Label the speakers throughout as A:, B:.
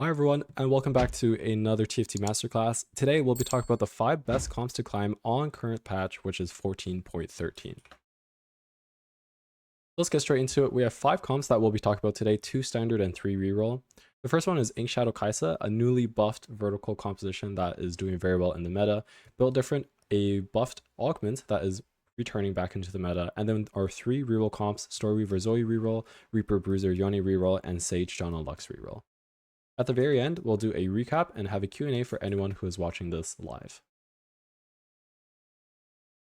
A: Hi everyone, and welcome back to another TFT Masterclass. Today we'll be talking about the 5 best comps to climb on current patch, which is 14.13. Let's get straight into it. We have 5 comps that we'll be talking about today, 2 standard and 3 reroll. The first one is Inkshadow Kaisa, a newly buffed vertical composition that is doing very well in the meta. Built different, a buffed augment that is returning back into the meta, and then our 3 reroll comps, Storyweaver Zoe reroll, Reaper Bruiser Yone reroll, and Sage Janna Lux reroll. At the very end, we'll do a recap and have a Q&A for anyone who is watching this live.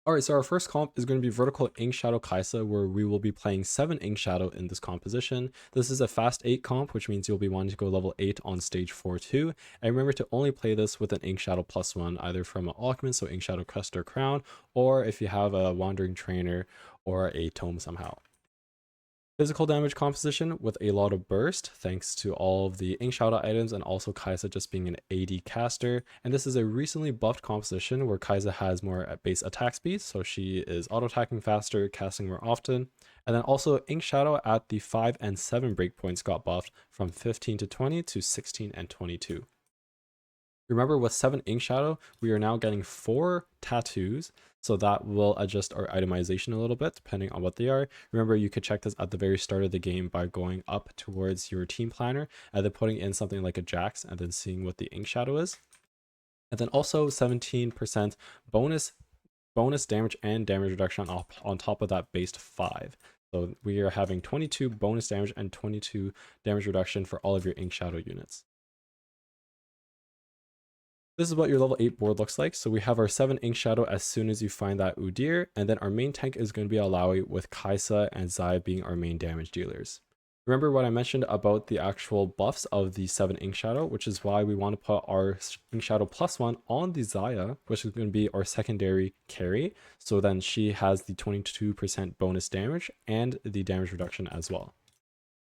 A: Alright, so our first comp is going to be Vertical Inkshadow Kaisa, where we will be playing 7 Inkshadow in this composition. This is a fast 8 comp, which means you'll be wanting to go level 8 on stage 4-2. And remember to only play this with an Inkshadow +1, either from an Augment, so Inkshadow Crest or Crown, or if you have a Wandering Trainer or a Tome somehow. Physical damage composition with a lot of burst, thanks to all of the Inkshadow items and also Kaisa just being an AD caster. And this is a recently buffed composition where Kaisa has more base attack speed, so she is auto-attacking faster, casting more often. And then also Inkshadow at the 5 and 7 breakpoints got buffed from 15 to 20 to 16 and 22. Remember, with 7 Inkshadow, we are now getting 4 tattoos, so that will adjust our itemization a little bit depending on what they are. Remember, you could check this at the very start of the game by going up towards your team planner and then putting in something like a Jax and then seeing what the Inkshadow is. And then also 17% bonus damage and damage reduction on top of that based 5. So we are having 22 bonus damage and 22 damage reduction for all of your Inkshadow units. This is what your level 8 board looks like. So we have our 7 Inkshadow as soon as you find that Udyr, and then our main tank is going to be Alawi with Kaisa and Xayah being our main damage dealers. Remember what I mentioned about the actual buffs of the 7 Inkshadow, which is why we want to put our Inkshadow +1 on the Xayah, which is going to be our secondary carry. So then she has the 22% bonus damage and the damage reduction as well.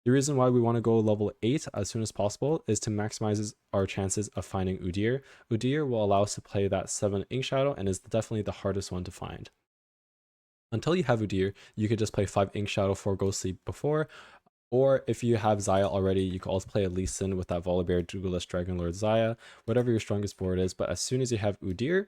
A: The reason why we want to go level 8 as soon as possible is to maximize our chances of finding Udyr. Udyr will allow us to play that 7 Inkshadow and is definitely the hardest one to find. Until you have Udyr, you could just play 5 Inkshadow for Go Sleep before, or if you have Xayah already, you can also play a Lee Sin with that Volibear, Duelist, Dragonlord, Xayah, whatever your strongest board is. But as soon as you have Udyr,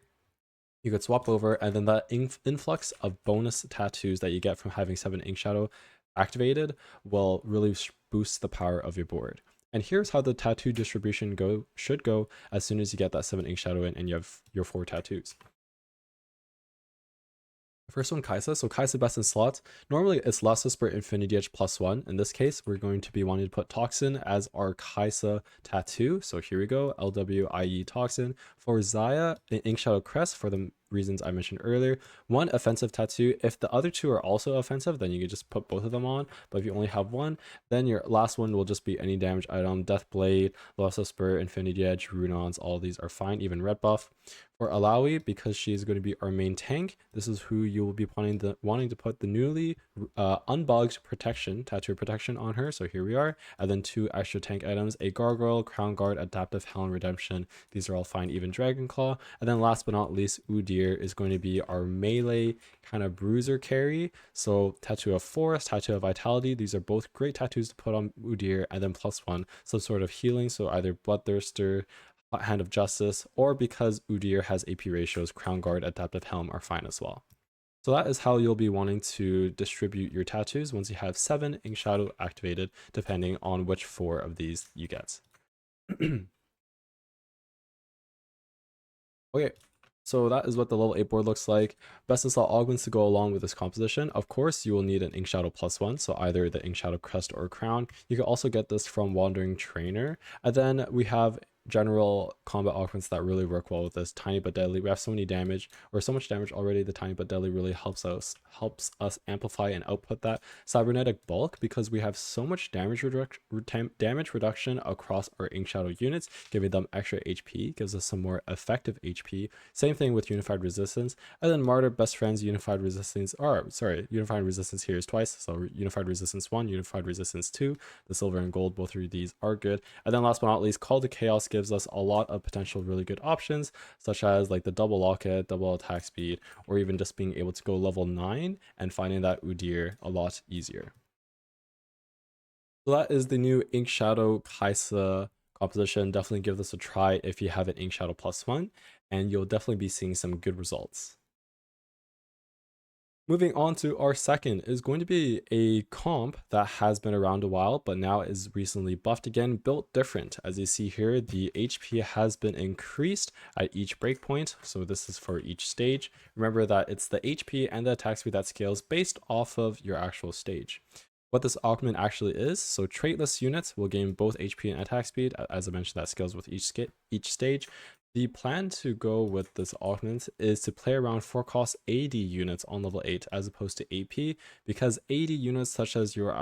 A: you could swap over, and then that influx of bonus tattoos that you get from having 7 Inkshadow activated will really boost the power of your board. And here's how the tattoo distribution should go as soon as you get that 7 Inkshadow in and you have your 4 tattoos. First one, Kaisa. So Kaisa best in slots. Normally it's Last Whisper, Infinity Edge +1. In this case, we're going to be wanting to put Toxin as our Kaisa tattoo. So here we go, LWIE Toxin. For Xayah, the Inkshadow Crest for the reasons I mentioned earlier. 1 offensive tattoo. If the other 2 are also offensive, then you can just put both of them on. But if you only have 1, then your last one will just be any damage item. Death Blade, Last Whisper, Infinity Edge, Runons, all these are fine, even Red Buff. For Alawi, because she's going to be our main tank, this is who you will be wanting to put the newly unbugged tattoo protection on her. So here we are. And then 2 extra tank items, a Gargoyle, Crown Guard, Adaptive Helm Redemption. These are all fine, even Dragon Claw. And then last but not least, Udyr is going to be our melee kind of bruiser carry. So Tattoo of Force, Tattoo of Vitality. These are both great tattoos to put on Udyr, and then +1, some sort of healing. So either Bloodthirster, Hand of Justice, or because Udyr has AP ratios, Crown Guard, Adaptive Helm are fine as well. So that is how you'll be wanting to distribute your tattoos once you have 7 Inkshadow activated, depending on which 4 of these you get. Okay, so that is what the level 8 board looks like. Best in slot augments to go along with this composition. Of course, you will need an Inkshadow +1, so either the Inkshadow Crest or Crown. You can also get this from Wandering Trainer. And then we have general combat augments that really work well with this. Tiny but Deadly. We have so much damage already. The Tiny but Deadly really helps us amplify and output that. Cybernetic Bulk, because we have so much damage reduction across our Inkshadow units, giving them extra HP, gives us some more effective HP. Same thing with Unified Resistance. And then Martyr, Best Friends, Unified Resistance, Unified Resistance here is twice. So Unified Resistance 1, Unified Resistance 2, the silver and gold, both of these are good. And then last but not least, Call to Chaos gives us a lot of potential really good options, such as like the double locket, double attack speed, or even just being able to go level 9 and finding that Udyr a lot easier. So that is the new Inkshadow Kaisa composition, definitely give this a try if you have an Inkshadow +1, and you'll definitely be seeing some good results. Moving on to our second is going to be a comp that has been around a while, but now is recently buffed again, built different. As you see here, the HP has been increased at each breakpoint. So this is for each stage. Remember that it's the HP and the attack speed that scales based off of your actual stage. What this augment actually is, so traitless units will gain both HP and attack speed. As I mentioned, that scales with each stage. The plan to go with this augment is to play around 4-cost AD units on level 8 as opposed to AP, because AD units such as your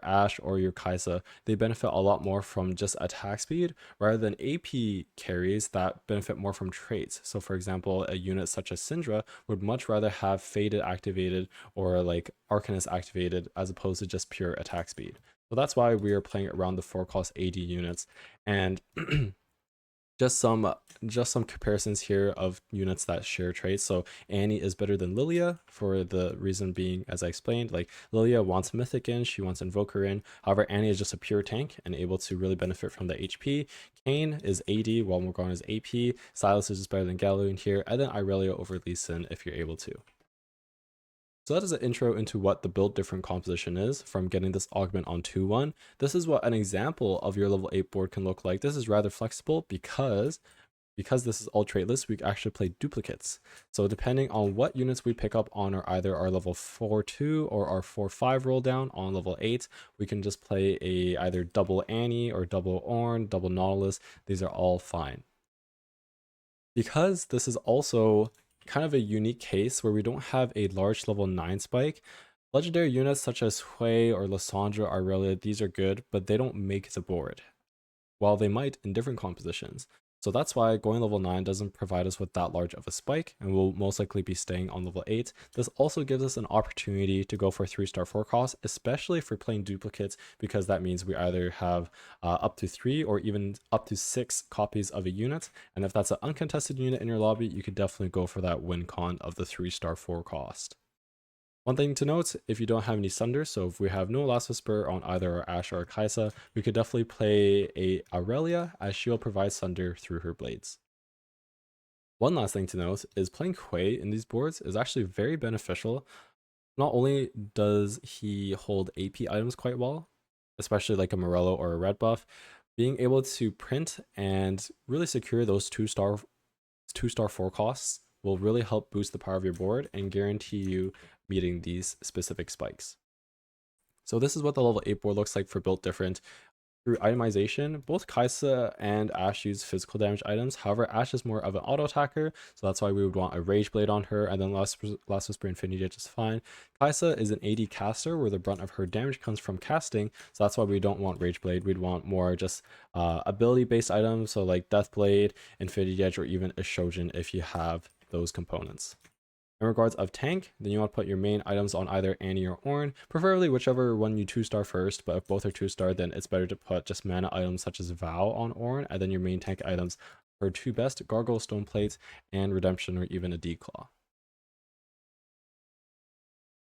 A: Ashe or your Kaisa, they benefit a lot more from just attack speed rather than AP carries that benefit more from traits. So for example, a unit such as Syndra would much rather have Faded activated or like Arcanist activated as opposed to just pure attack speed. So that's why we are playing around the 4-cost AD units. And just some comparisons here of units that share traits. So Annie is better than Lilia for the reason being, as I explained, like Lilia wants Mythic in, she wants Invoker in. However, Annie is just a pure tank and able to really benefit from the HP. Kayn is AD while Morgana is AP. Silas is just better than Galoon here, and then Irelia over Lee Sin if you're able to. So that is an intro into what the build different composition is from getting this augment on 2-1. This is what an example of your level 8 board can look like. This is rather flexible because this is all traitless, we actually play duplicates. So depending on what units we pick up on either our level 4-2 or our 4-5 roll down on level 8, we can just play a either double Annie or double Ornn, double Nautilus. These are all fine. Because this is also kind of a unique case where we don't have a large level 9 spike, legendary units such as Hui or Lissandra, Irelia, these are good, but they don't make the board, while they might in different compositions. So that's why going level 9 doesn't provide us with that large of a spike, and we'll most likely be staying on level 8. This also gives us an opportunity to go for 3-star 4-cost, especially if we're playing duplicates, because that means we either have up to 3 or even up to 6 copies of a unit. And if that's an uncontested unit in your lobby, you could definitely go for that win con of the 3-star 4-cost. One thing to note, if you don't have any Sunder, so if we have no Last Whisper on either our Ashe or our Kaisa, we could definitely play a Aurelia as she'll provide Sunder through her blades. One last thing to note is playing Hui in these boards is actually very beneficial. Not only does he hold AP items quite well, especially like a Morello or a red buff, being able to print and really secure those 2-star 4-costs will really help boost the power of your board and guarantee you meeting these specific spikes. So this is what the level 8 board looks like for built different. Through itemization, both Kaisa and Ashe use physical damage items. However, Ashe is more of an auto attacker, so that's why we would want a Rage Blade on her, and then Last Whisper Infinity Edge is fine. Kaisa is an AD caster, where the brunt of her damage comes from casting, so that's why we don't want Rage Blade. We'd want more just ability-based items, so like Death Blade, Infinity Edge, or even a Shojin if you have those components. In regards of tank, then you want to put your main items on either Annie or Ornn, preferably whichever one you 2-star first, but if both are 2-star, then it's better to put just mana items such as Vow on Ornn, and then your main tank items are 2 best, Gargoyle Stone Plates, and Redemption, or even a Declaw.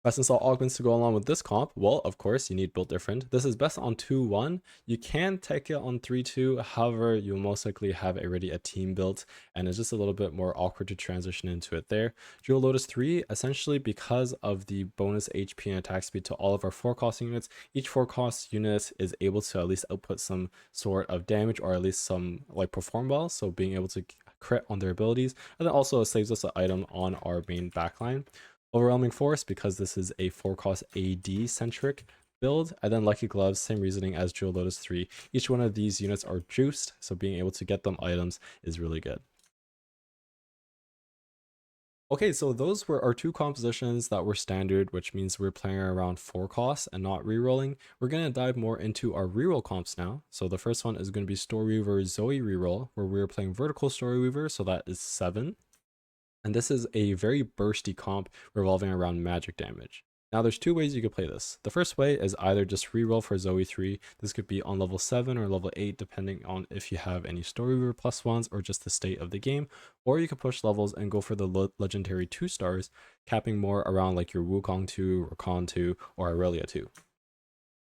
A: Best install augments to go along with this comp, well, of course, you need built different. This is best on 2-1. You can take it on 3-2, however, you'll most likely have already a team built, and it's just a little bit more awkward to transition into it there. Jewel Lotus 3, essentially because of the bonus HP and attack speed to all of our 4-cost units, each 4-cost unit is able to at least output some sort of damage, or at least some, like, perform well, so being able to crit on their abilities, and then also it saves us an item on our main backline. Overwhelming Force, because this is a 4-cost AD centric build, and then Lucky Gloves, same reasoning as Jewel Lotus 3. Each one of these units are juiced, so being able to get them items is really good. Okay, so those were our 2 compositions that were standard, which means we're playing around 4 costs and not rerolling. We're going to dive more into our reroll comps now. So the first one is going to be Storyweaver Zoe reroll, where we're playing vertical Storyweaver, so that is 7. And this is a very bursty comp revolving around magic damage. Now there's 2 ways you could play this. The first way is either just reroll for Zoe 3. This could be on level 7 or level 8 depending on if you have any Storyweaver +1s or just the state of the game. Or you could push levels and go for the legendary 2-stars, capping more around like your Wukong 2, Rakan 2, or Aurelia 2.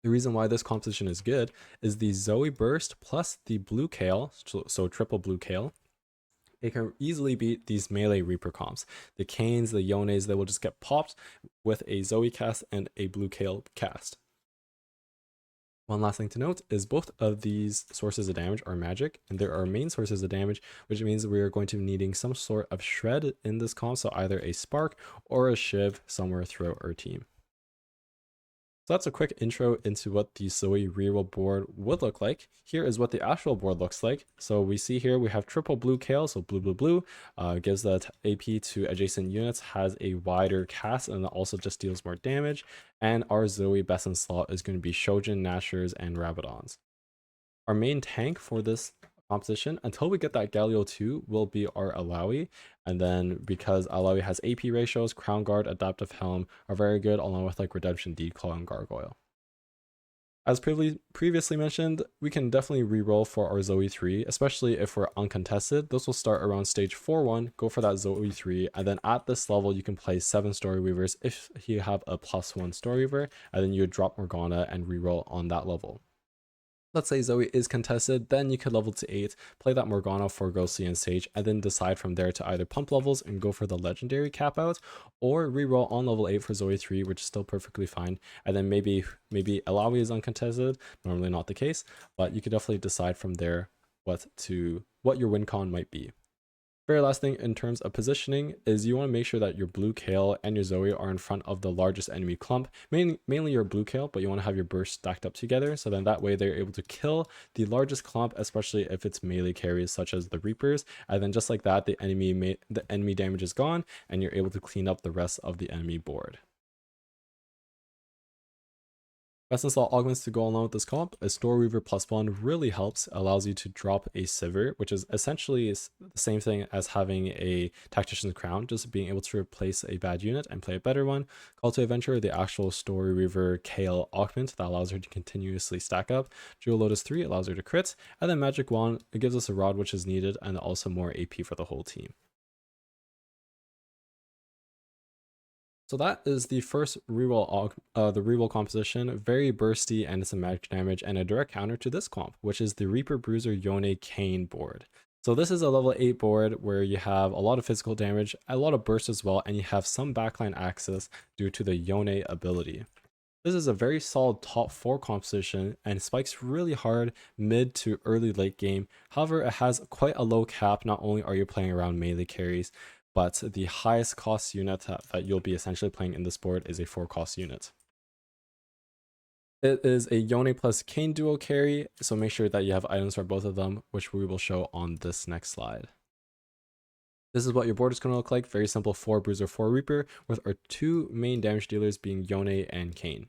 A: The reason why this composition is good is the Zoe Burst plus the Blue Kale, so triple Blue Kale. It can easily beat these melee Reaper comps. The Canes, the Yones, they will just get popped with a Zoe cast and a Blue Kale cast. One last thing to note is both of these sources of damage are magic, and there are main sources of damage, which means we are going to be needing some sort of shred in this comp, so either a spark or a shiv somewhere throughout our team. So that's a quick intro into what the Zoe reroll board would look like. Here is what the actual board looks like. So we see here we have triple blue kale, so blue, blue, blue, gives the AP to adjacent units, has a wider cast, and also just deals more damage. And our Zoe best in slot is going to be Shojin, Nashers, and Rabadons. Our main tank for this composition, until we get that Galio 2, will be our Alawi. And then because Alawi has AP ratios, Crown Guard, Adaptive Helm are very good, along with like Redemption, Declaw, and Gargoyle. As previously mentioned, we can definitely reroll for our Zoe 3, especially if we're uncontested. This will start around stage 4-1, go for that Zoe 3, and then at this level you can play 7 Storyweavers if you have a +1 Storyweaver, and then you would drop Morgana and reroll on that level. Let's say Zoe is contested, then you could level to 8, play that Morgana for Ghostly and Sage, and then decide from there to either pump levels and go for the legendary cap out, or reroll on level 8 for Zoe 3, which is still perfectly fine. And then maybe Alawi is uncontested, normally not the case, but you could definitely decide from there what your win con might be. Very last thing in terms of positioning is you want to make sure that your blue kale and your Zoe are in front of the largest enemy clump, mainly your blue kale, but you want to have your burst stacked up together, so then that way they're able to kill the largest clump, especially if it's melee carries such as the Reapers, and then just like that the enemy damage is gone and you're able to clean up the rest of the enemy board. Best in slot augments to go along with this comp, a Storyweaver +1 really helps, allows you to drop a Sivir, which is essentially the same thing as having a Tactician's Crown, just being able to replace a bad unit and play a better one. Call to Adventure, the actual Storyweaver Kale augment that allows her to continuously stack up. Jewel Lotus 3 allows her to crit, and then Magic Wand, it gives us a rod which is needed and also more AP for the whole team. So that is the first reroll, the reroll composition, very bursty and some magic damage, and a direct counter to this comp, which is the Reaper Bruiser Yone Kane board. So this is a level 8 board where you have a lot of physical damage, a lot of burst as well, and you have some backline access due to the Yone ability. This is a very solid top 4 composition and spikes really hard mid to early late game. However, it has quite a low cap. Not only are you playing around melee carries, but the highest cost unit that you'll be essentially playing in this board is a 4 cost unit. It is a Yone plus Kane duo carry, so make sure that you have items for both of them, which we will show on this next slide. This is what your board is going to look like. Very simple 4 Bruiser, 4 Reaper, with our 2 main damage dealers being Yone and Kane.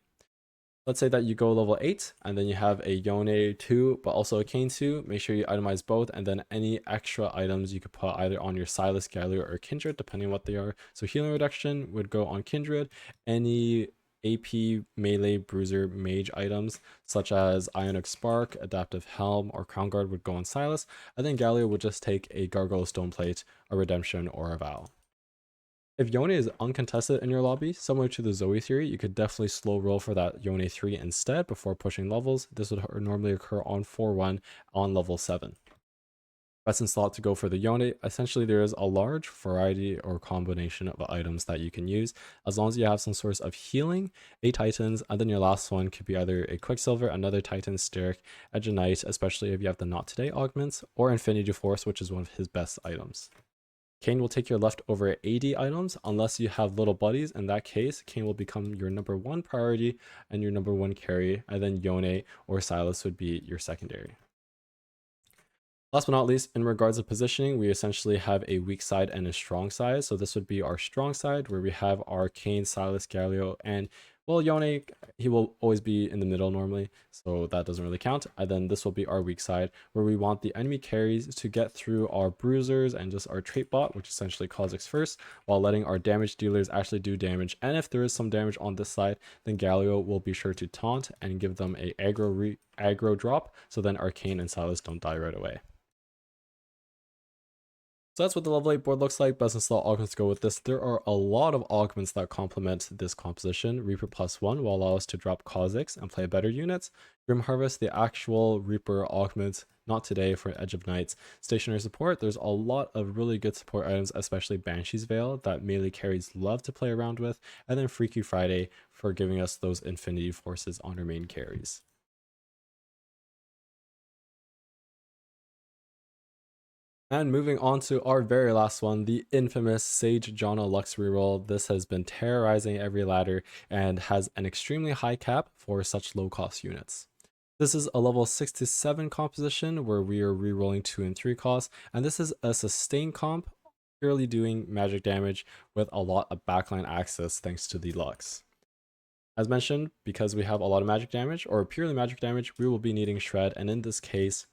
A: Let's say that you go level 8 and then you have a Yone 2 but also a Kane 2. Make sure you itemize both, and then any extra items you could put either on your Silas, Galio, or Kindred depending on what they are. So healing reduction would go on Kindred. Any AP, melee, bruiser, mage items such as Ionic Spark, Adaptive Helm, or Crown Guard would go on Silas, and then Galio would just take a Gargoyle Stone Plate, a Redemption, or a Vow. If Yone is uncontested in your lobby, similar to the Zoe theory, you could definitely slow roll for that Yone 3 instead before pushing levels. This would normally occur on 4-1 on level 7. Best in slot to go for the Yone. Essentially, there is a large variety or combination of items that you can use, as long as you have some source of healing, a Titans, and then your last one could be either a Quicksilver, another Titan, Sterk, Edge of Night, especially if you have the Not Today augments, or Infinity Force, which is one of his best items. Kane will take your leftover AD items unless you have little buddies. In that case, Kane will become your number 1 priority and your number 1 carry, and then Yone or Silas would be your secondary. Last but not least, in regards to positioning, we essentially have a weak side and a strong side. So this would be our strong side where we have our Kane, Silas, Galio, and well, Yone, he will always be in the middle normally, so that doesn't really count. And then this will be our weak side, where we want the enemy carries to get through our bruisers and just our trait bot, which essentially Kha'Zix first, while letting our damage dealers actually do damage. And if there is some damage on this side, then Galio will be sure to taunt and give them a aggro drop, so then Arcane and Silas don't die right away. So that's what the level 8 board looks like. Best in slot augments go with this. There are a lot of augments that complement this composition. Reaper +1 will allow us to drop Kha'Zix and play better units. Grim Harvest, the actual Reaper augment, not today for Edge of Nights. Stationary support, there's a lot of really good support items, especially Banshee's Veil that melee carries love to play around with. And then Freaky Friday for giving us those infinity forces on our main carries. And moving on to our very last one, the infamous Sage Janna Lux reroll. This has been terrorizing every ladder and has an extremely high cap for such low cost units. This is a level 6 to 7 composition where we are rerolling 2 and 3 costs, and this is a sustain comp, purely doing magic damage with a lot of backline access thanks to the Lux. As mentioned, because we have a lot of magic damage, or purely magic damage, we will be needing Shred, and in this case,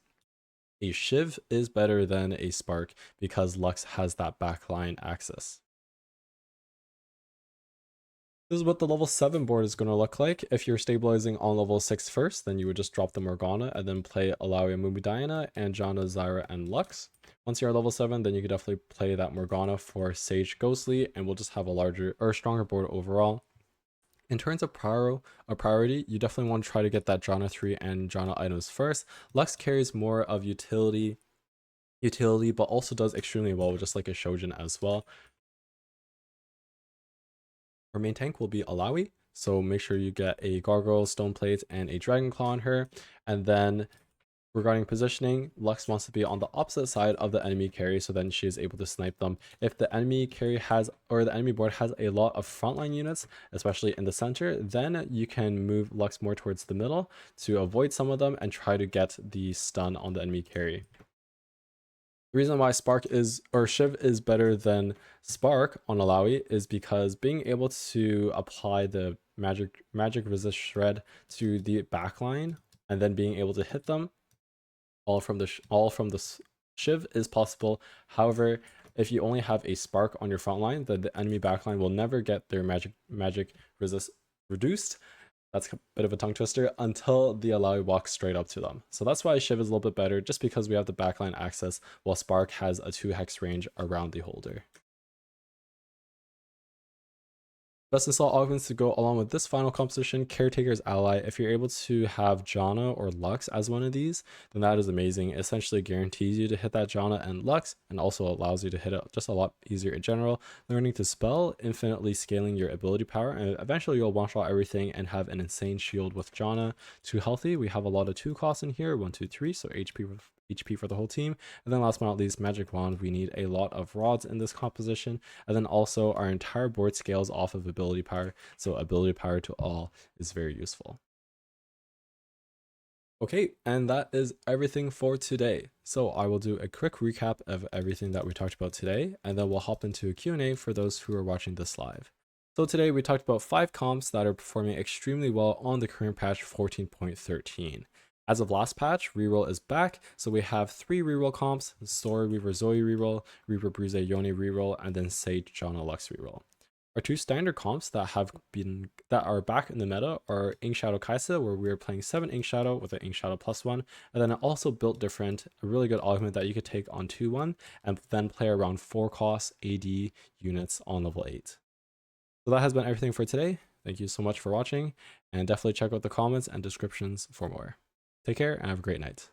A: a Shiv is better than a Spark because Lux has that backline access. This is what the level 7 board is going to look like. If you're stabilizing on level 6 first, then you would just drop the Morgana and then play Alawi, Mumu Diana, and Janna, Zyra, and Lux. Once you're at level 7, then you could definitely play that Morgana for Sage Ghostly, and we'll just have a larger or stronger board overall. In terms of priority, you definitely want to try to get that Janna 3 and Janna items first. Lux carries more of utility, but also does extremely well with just like a Shojin as well. Our main tank will be Alawi, so make sure you get a Gargoyle, Stone Plate, and a Dragon Claw on her. And then regarding positioning, Lux wants to be on the opposite side of the enemy carry, so then she is able to snipe them. If the enemy carry has, or the enemy board has a lot of frontline units, especially in the center, then you can move Lux more towards the middle to avoid some of them and try to get the stun on the enemy carry. The reason why Spark is, or Shiv is better than Spark on Alawi is because being able to apply the magic resist shred to the backline and then being able to hit them all from the Shiv is possible. However, if you only have a Spark on your front line, then the enemy backline will never get their magic resist reduced. That's a bit of a tongue twister until the Alawi walks straight up to them. So that's why Shiv is a little bit better, just because we have the backline access, while Spark has a 2 hex range around the holder. Best in slot augments to go along with this final composition, Caretaker's Ally. If you're able to have Janna or Lux as one of these, then that is amazing. It essentially guarantees you to hit that Janna and Lux, and also allows you to hit it just a lot easier in general. Learning to spell, infinitely scaling your ability power, and eventually you'll one-shot everything and have an insane shield with Janna. 2 healthy, we have a lot of 2 costs in here, 1, 2, 3, so HP for the whole team. And then last but not least, Magic Wand. We need a lot of rods in this composition, and then also our entire board scales off of ability power, so ability power to all is very useful. Okay, and that is everything for today. So I will do a quick recap of everything that we talked about today, and then we'll hop into a Q&A for those who are watching this live. So today we talked about 5 comps that are performing extremely well on the current patch 14.13. As of last patch, Reroll is back, so we have 3 Reroll comps: Storyweaver Zoe Reroll, Reaper Bruiser Yone Reroll, and then Sage Janna Lux Reroll. Our 2 standard comps that are back in the meta are Inkshadow Kaisa, where we are playing 7 Inkshadow with an Inkshadow +1, and then also built different, a really good augment that you could take on 2-1, and then play around 4 cost AD units on level 8. So that has been everything for today. Thank you so much for watching, and definitely check out the comments and descriptions for more. Take care and have a great night.